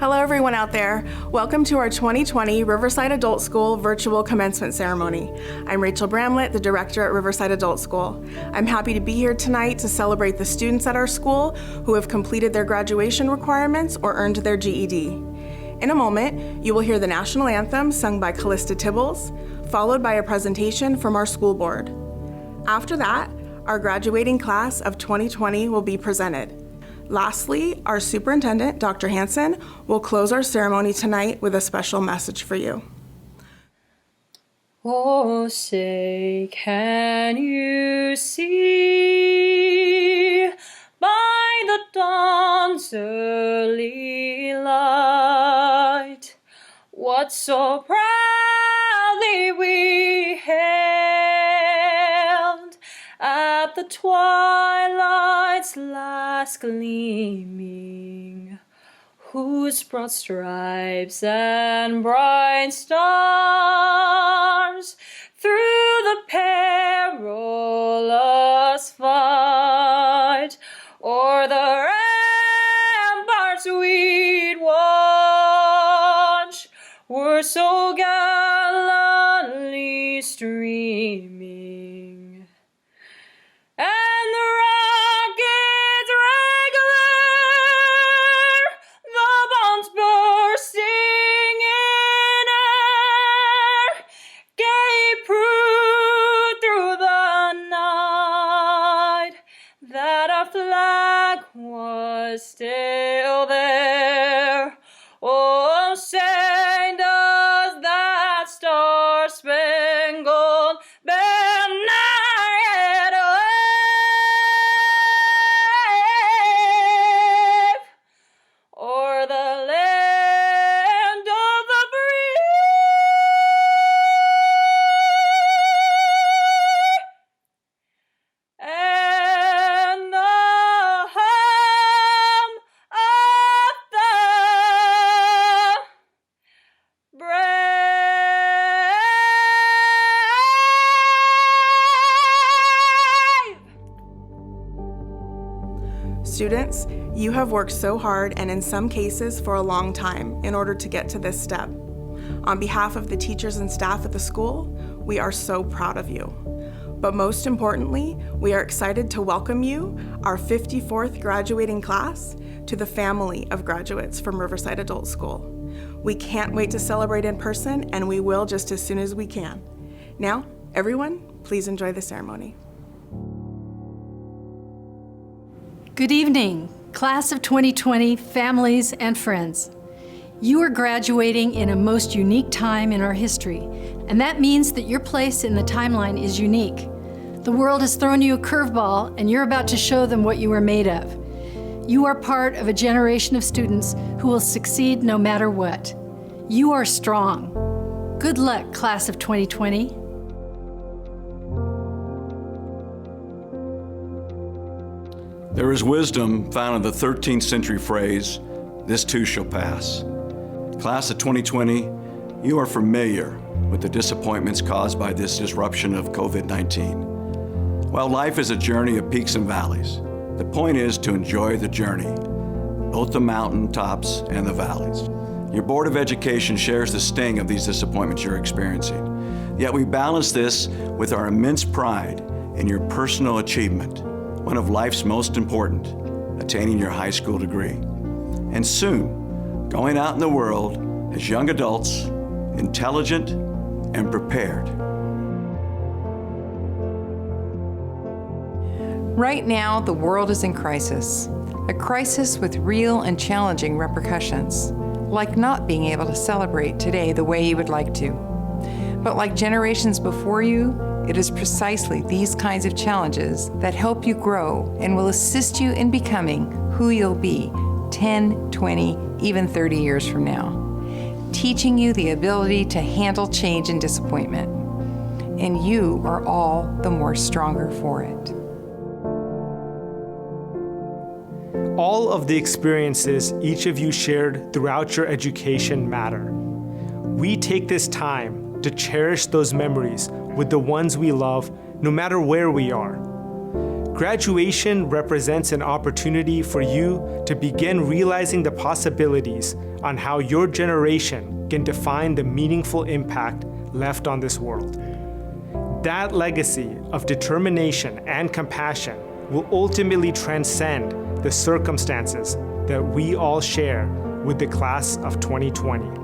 Hello everyone out there. Welcome to our 2020 Riverside Adult School virtual commencement ceremony. I'm Rachel Bramlett, the director at Riverside Adult School. I'm happy to be here tonight to celebrate the students at our school who have completed their graduation requirements or earned their GED. In a moment, you will hear the national anthem sung by Callista Tibbles, followed by a presentation from our school board. After that, our graduating class of 2020 will be presented. Lastly, our superintendent, Dr. Hansen, will close our ceremony tonight with a special message for you. Oh, say, can you see by the dawn's early light what so proudly we hailed at the twilight's last gleaming, whose broad stripes and bright stars through the perilous fight o'er the ramparts we'd watch were so gallantly streaming. And the rockets regular, the bombs bursting in air, gave proof through the night that our flag was still there. Oh, say does that star-spangled banner yet wave o'er the land of the free and the hum of the brave. Students, you have worked so hard and in some cases for a long time in order to get to this step. On behalf of the teachers and staff at the school, we are so proud of you. But most importantly, we are excited to welcome you, our 54th graduating class, to the family of graduates from Riverside Adult School. We can't wait to celebrate in person, and we will just as soon as we can. Now, everyone, please enjoy the ceremony. Good evening, class of 2020, families and friends. You are graduating in a most unique time in our history, and that means that your place in the timeline is unique. The world has thrown you a curveball, and you're about to show them what you are made of. You are part of a generation of students who will succeed no matter what. You are strong. Good luck, class of 2020. There is wisdom found in the 13th century phrase, "This too shall pass." Class of 2020, you are familiar with the disappointments caused by this disruption of COVID-19. While life is a journey of peaks and valleys, the point is to enjoy the journey, both the mountaintops and the valleys. Your Board of Education shares the sting of these disappointments you're experiencing. Yet we balance this with our immense pride in your personal achievement, one of life's most important, attaining your high school degree. And soon, going out in the world as young adults, intelligent and prepared. Right now, the world is in crisis. A crisis with real and challenging repercussions, like not being able to celebrate today the way you would like to. But like generations before you, it is precisely these kinds of challenges that help you grow and will assist you in becoming who you'll be 10, 20, even 30 years from now, teaching you the ability to handle change and disappointment. And you are all the more stronger for it. All of the experiences each of you shared throughout your education matter. We take this time to cherish those memories with the ones we love, no matter where we are. Graduation represents an opportunity for you to begin realizing the possibilities on how your generation can define the meaningful impact left on this world. That legacy of determination and compassion will ultimately transcend the circumstances that we all share with the class of 2020.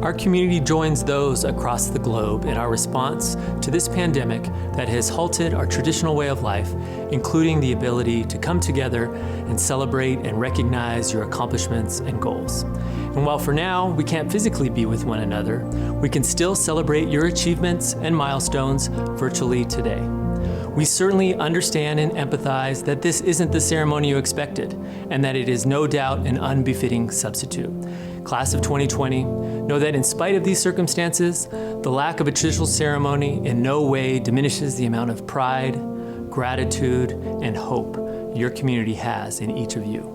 Our community joins those across the globe in our response to this pandemic that has halted our traditional way of life, including the ability to come together and celebrate and recognize your accomplishments and goals. And while for now we can't physically be with one another, we can still celebrate your achievements and milestones virtually today. We certainly understand and empathize that this isn't the ceremony you expected, and that it is no doubt an unbefitting substitute. Class of 2020, know that in spite of these circumstances, the lack of a traditional ceremony in no way diminishes the amount of pride, gratitude, and hope your community has in each of you.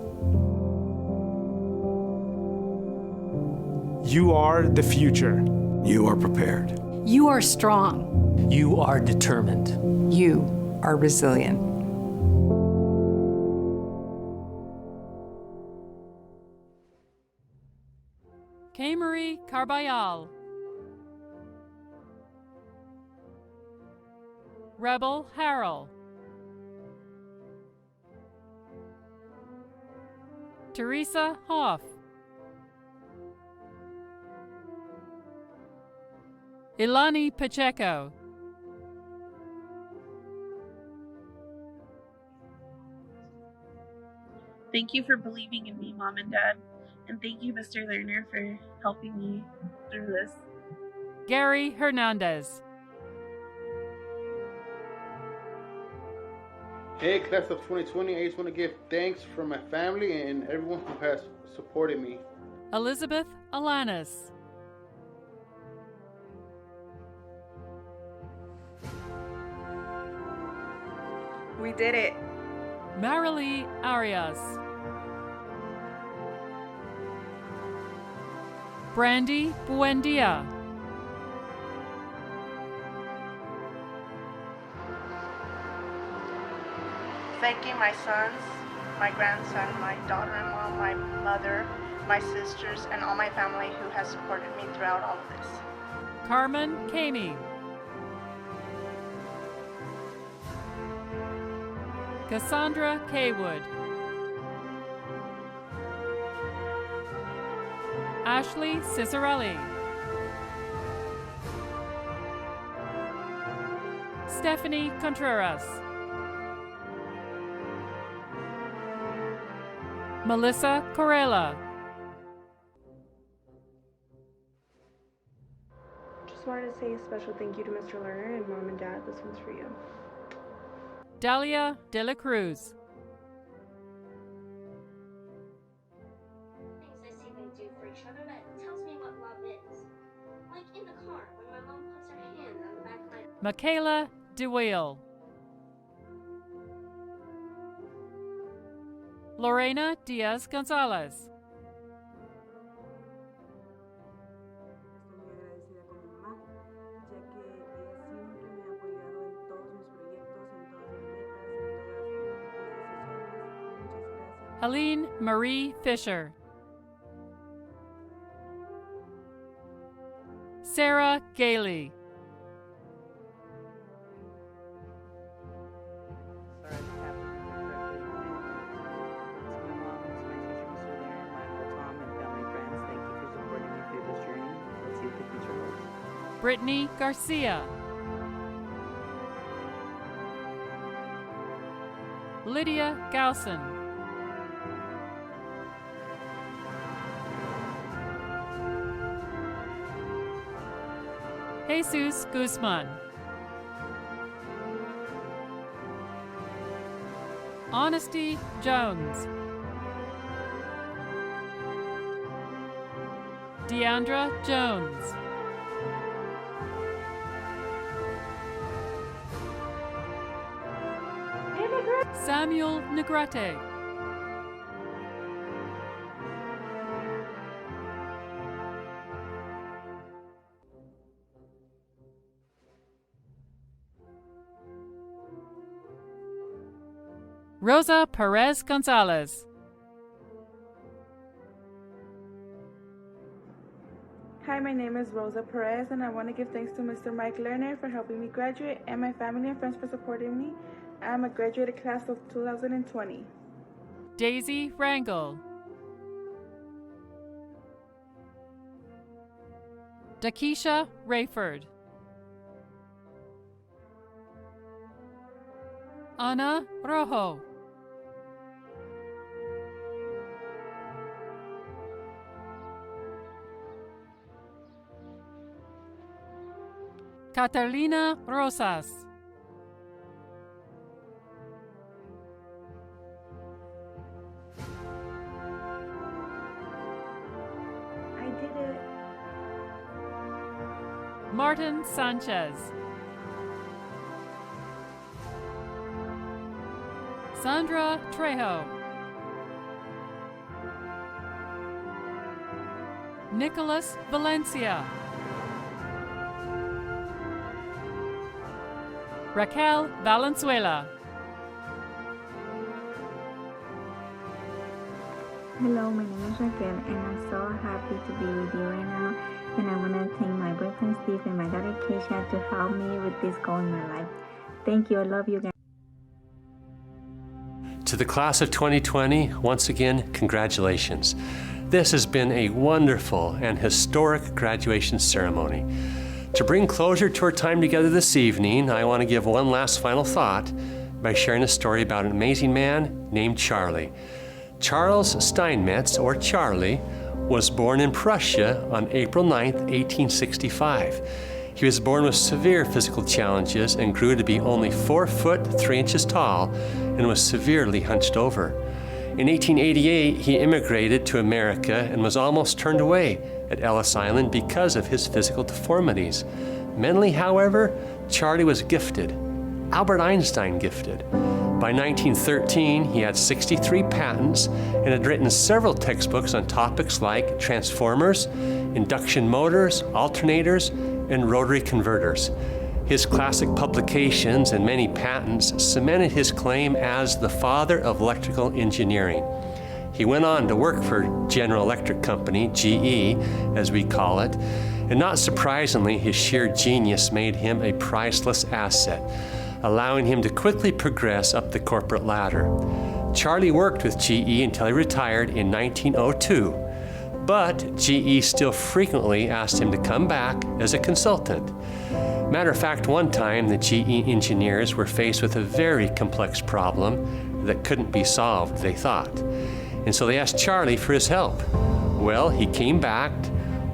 You are the future. You are prepared. You are strong. You are determined. You are resilient. K. Marie Carbajal. Rebel Harrell. Teresa Hoff. Ilani Pacheco. Thank you for believing in me, Mom and Dad. And thank you, Mr. Lerner, for helping me through this. Gary Hernandez. Hey, class of 2020, I just want to give thanks for my family and everyone who has supported me. Elizabeth Alanis. We did it. Marilee Arias. Brandy Buendia. Thanking my sons, my grandson, my daughter-in-law, my mother, my sisters, and all my family who has supported me throughout all of this. Carmen Kamey. Cassandra Kaywood. Ashley Cicerelli. Stephanie Contreras. Melissa Corella. Just wanted to say a special thank you to Mr. Lerner and Mom and Dad. This one's for you. Dalia De La Cruz. Things I see them do for each other that tells me what love is. Like in the car when my mom puts her hand on the back of my... Michaela DeWheel. Lorena Diaz Gonzalez. Helene Marie Fisher. Sarah Gailey. Brittany Garcia. Lydia Gausen. Jesus Guzman. Honesty Jones. Deandra Jones. Samuel Negrete. Rosa Perez Gonzalez. Hi, my name is Rosa Perez, and I want to give thanks to Mr. Mike Lerner for helping me graduate and my family and friends for supporting me. I'm a graduated class of 2020. Daisy Rangel. Dakisha Rayford. Ana Rojo. Catalina Rosas. I did it. Martin Sanchez. Sandra Trejo. Nicholas Valencia. Raquel Valenzuela. Hello, my name is Raquel, and I'm so happy to be with you right now. And I want to thank my boyfriend Steve and my daughter Keisha to help me with this goal in my life. Thank you. I love you guys. To the class of 2020, once again, congratulations. This has been a wonderful and historic graduation ceremony. To bring closure to our time together this evening, I want to give one last final thought by sharing a story about an amazing man named Charlie. Charles Steinmetz, or Charlie, was born in Prussia on April 9, 1865. He was born with severe physical challenges and grew to be only 4 foot 3 inches tall and was severely hunched over. In 1888, he immigrated to America and was almost turned away at Ellis Island because of his physical deformities. Mentally, however, Charlie was gifted, Albert Einstein gifted. By 1913, he had 63 patents and had written several textbooks on topics like transformers, induction motors, alternators, and rotary converters. His classic publications and many patents cemented his claim as the father of electrical engineering. He went on to work for General Electric Company, GE, as we call it, and not surprisingly, his sheer genius made him a priceless asset, allowing him to quickly progress up the corporate ladder. Charlie worked with GE until he retired in 1902, but GE still frequently asked him to come back as a consultant. Matter of fact, one time the GE engineers were faced with a very complex problem that couldn't be solved, they thought. And so they asked Charlie for his help. Well, he came back,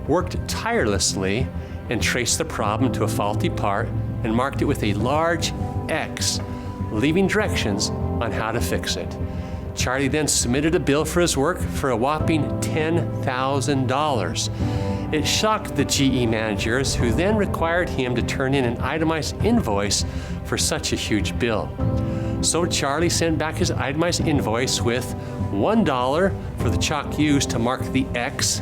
worked tirelessly, and traced the problem to a faulty part and marked it with a large X, leaving directions on how to fix it. Charlie then submitted a bill for his work for a whopping $10,000. It shocked the GE managers, who then required him to turn in an itemized invoice for such a huge bill. So Charlie sent back his itemized invoice with $1 for the chalk used to mark the X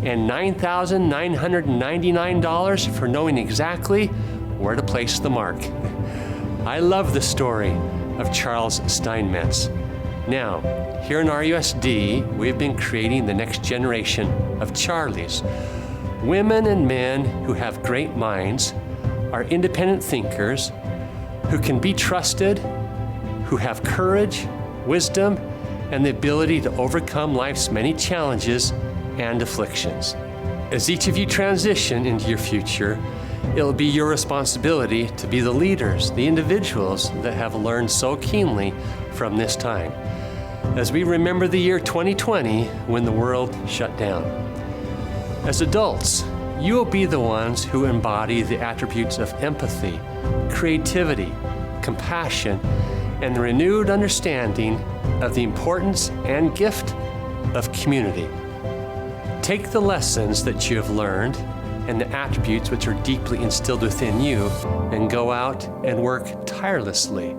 and $9,999 for knowing exactly where to place the mark. I love the story of Charles Steinmetz. Now, here in RUSD, we've been creating the next generation of Charlies. Women and men who have great minds, are independent thinkers, who can be trusted, who have courage, wisdom, and the ability to overcome life's many challenges and afflictions. As each of you transition into your future, it'll be your responsibility to be the leaders, the individuals that have learned so keenly from this time. As we remember the year 2020 when the world shut down. As adults, you will be the ones who embody the attributes of empathy, creativity, compassion, and the renewed understanding of the importance and gift of community. Take the lessons that you have learned and the attributes which are deeply instilled within you and go out and work tirelessly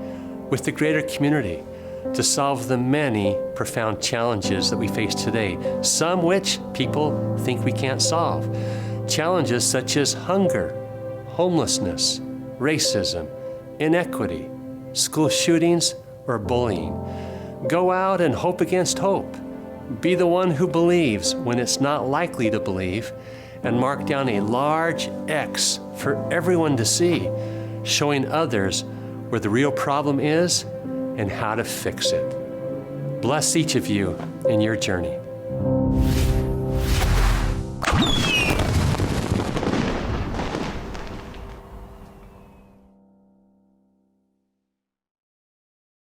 with the greater community to solve the many profound challenges that we face today, some which people think we can't solve. Challenges such as hunger, homelessness, racism, inequity, school shootings, or bullying. Go out and hope against hope. Be the one who believes when it's not likely to believe, and mark down a large X for everyone to see, showing others where the real problem is and how to fix it. Bless each of you in your journey.